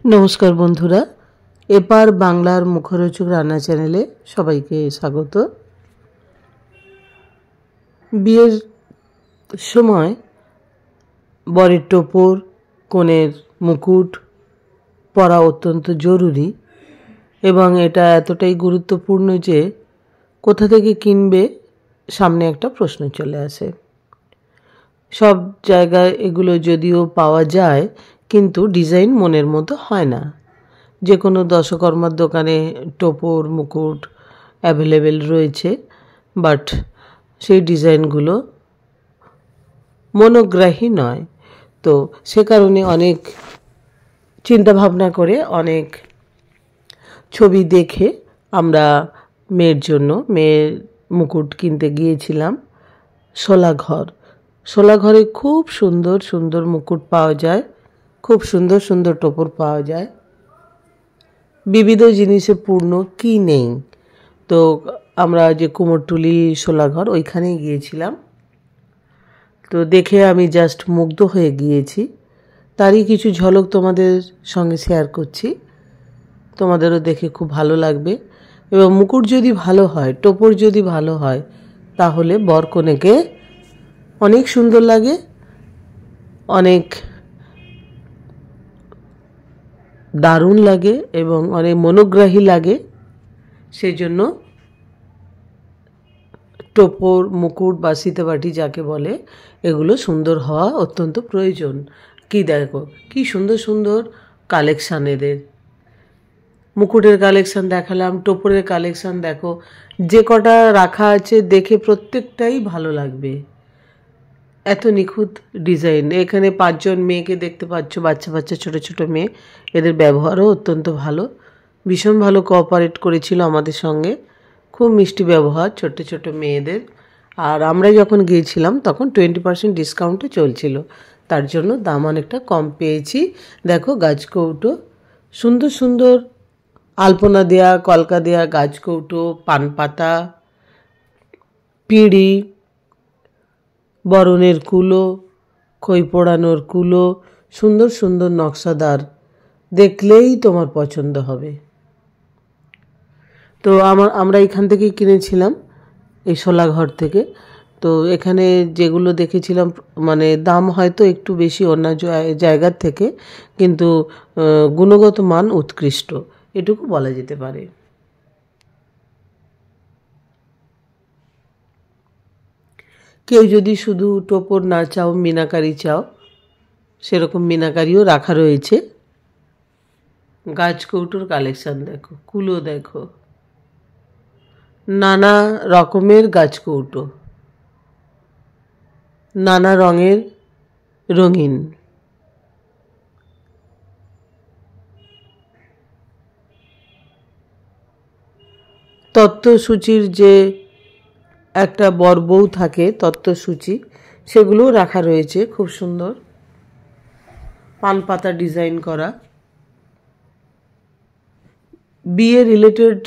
নমস্কার বন্ধুরা, এপার বাংলার মুখরোচক রান্না চ্যানেলে সবাইকে স্বাগত। বিয়ের সময় বরের টোপর, কনের মুকুট পরা অত্যন্ত জরুরি এবং এটা এতটাই গুরুত্বপূর্ণ যে কোথা থেকে কিনবে সামনে একটা প্রশ্ন চলে আসে। সব জায়গায় এগুলো যদিও পাওয়া যায়, কিন্তু ডিজাইন মনের মতো হয় না। যে কোনো দশকর্মার দোকানে টোপর মুকুট অ্যাভেলেবেল রয়েছে, বাট সেই ডিজাইনগুলো মনোগ্রাহী নয়। তো সে কারণে অনেক চিন্তাভাবনা করে, অনেক ছবি দেখে আমরা মেয়ের মুকুট কিনতে গিয়েছিলাম শোলাঘরে। খুব সুন্দর সুন্দর মুকুট পাওয়া যায়, খুব সুন্দর সুন্দর টোপর পাওয়া যায়, বিবিধ জিনিসে পূর্ণ, কি নেই। তো আমরা যে কুমোরটুলি শোলাঘর ওইখানেই গিয়েছিলাম। তো দেখে আমি জাস্ট মুগ্ধ হয়ে গিয়েছি। তারই কিছু ঝলক তোমাদের সঙ্গে শেয়ার করছি, তোমাদেরও দেখে খুব ভালো লাগবে। এবং মুকুট যদি ভালো হয়, টোপর যদি ভালো হয়, তাহলে বর কনেকে অনেক সুন্দর লাগে, অনেক দারুণ লাগে এবং অনেক মনোগ্রাহী লাগে। সেই জন্য টোপর মুকুট বা সিতাবাটি যাকে বলে, এগুলো সুন্দর হওয়া অত্যন্ত প্রয়োজন। কি দেখো কি সুন্দর সুন্দর কালেকশান এদের। মুকুটের কালেকশান দেখালাম, টোপরের কালেকশান দেখো, যে কটা রাখা আছে দেখে প্রত্যেকটাই ভালো লাগবে। এত নিখুঁত ডিজাইন। এখানে 5 জন মেয়েকে দেখতে পাচ্ছ, বাচ্চা বাচ্চা ছোট ছোট মেয়ে। এদের ব্যবহারও অত্যন্ত ভালো, ভীষণ ভালো কোঅপারেট করেছিল আমাদের সঙ্গে। খুব মিষ্টি ব্যবহার ছোট ছোট মেয়েদের। আর আমরা যখন গিয়েছিলাম তখন 20% ডিসকাউন্টে চলছিল, তার জন্য দাম অনেকটা কম পেয়েছি। দেখো গাছকৌটো, সুন্দর সুন্দর আলপনা দেয়া, কলকা দেয়া গাছকৌটো, পানপাতা, পিঁড়ি, বরণের কুলো, খই পোড়ানোর কুলো, সুন্দর সুন্দর নকশাদার, দেখলেই তোমার পছন্দ হবে। তো আমরা এখান থেকেই কিনেছিলাম, এই শোলাঘর থেকে। তো এখানে যেগুলো দেখেছিলাম, মানে দাম হয়তো একটু বেশি অন্য জায়গার থেকে, কিন্তু গুণগত মান উৎকৃষ্ট, এটুকু বলা যেতে পারে। কেউ যদি শুধু টোপর না চাও, মিনাকারি চাও, সেরকম মিনাকারিও রাখা রয়েছে। গাছকৌটোর কালেকশান দেখো, কুলো দেখো, নানা রকমের গাছকৌটো, নানা রঙের, রঙিন। তত্ত্বসূচির যে একটা বরবউ থাকে, তত্ত্বসূচি, সেগুলোও রাখা রয়েছে খুব সুন্দর, পানপাতা ডিজাইন করা। বিয়ে রিলেটেড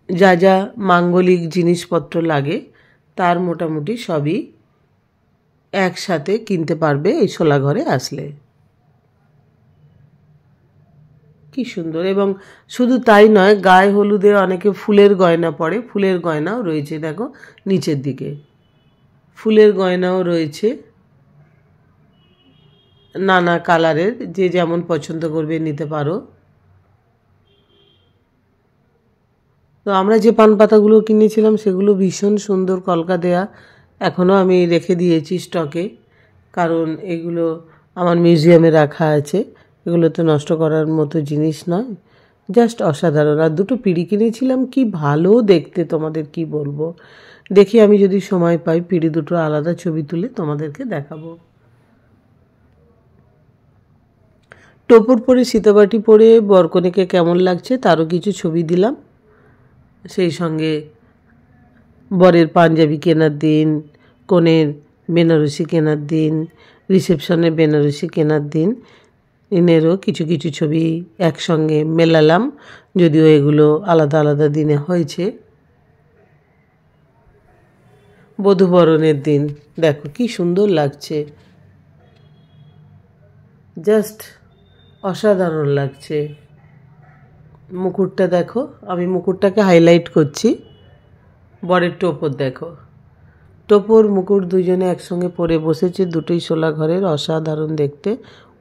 যা যা মাঙ্গলিক জিনিসপত্র লাগে, তার মোটামুটি সবই একসাথে কিনতে পারবে এই শোলাঘরে আসলে। কি সুন্দর! এবং শুধু তাই নয়, গায়ে হলুদে অনেকে ফুলের গয়না পরে, ফুলের গয়নাও রয়েছে। দেখো নিচের দিকে ফুলের গয়নাও রয়েছে, নানা কালারের, যে যেমন পছন্দ করবে নিতে পারো। তো আমরা যে পান পাতাগুলো কিনেছিলাম সেগুলো ভীষণ সুন্দর, কলকা দেয়া। এখনও আমি রেখে দিয়েছি স্টকে, কারণ এগুলো আমার মিউজিয়ামে রাখা আছে। এগুলো তো নষ্ট করার মতো জিনিস নয়, জাস্ট অসাধারণ। আর দুটো পিঁড়ি কিনেছিলাম, কি ভালো দেখতে, তোমাদের কি বলবো। দেখি আমি যদি সময় পাই পিঁড়ি দুটো আলাদা ছবি তুলে তোমাদেরকে দেখাবো। টোপর পরে সিতাবাটি পরে বরকনেকে কেমন লাগছে তারও কিছু ছবি দিলাম। সেই সঙ্গে বরের পাঞ্জাবি কেনার দিন, কনের বেনারসি কেনার দিন, রিসেপশনে বেনারসি কেনার দিন, এনেরও কিছু কিছু ছবি একসঙ্গে মেলালাম, যদিও এগুলো আলাদা আলাদা দিনে হয়েছে। বধূবরণের দিন দেখো কি সুন্দর লাগছে, জাস্ট অসাধারণ লাগছে। মুকুটটা দেখো, আমি মুকুটটাকে হাইলাইট করছি। বরের টোপর দেখো, টোপর মুকুট দুজনে একসঙ্গে পরে বসেছে, দুটোই শোলা ঘরের। অসাধারণ দেখতে,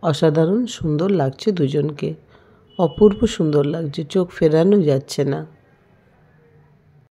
অসাধারণ সুন্দর লাগছে দুজনকে, অপূর্ব সুন্দর লাগছে, চোখ ফেরানো যাচ্ছে না।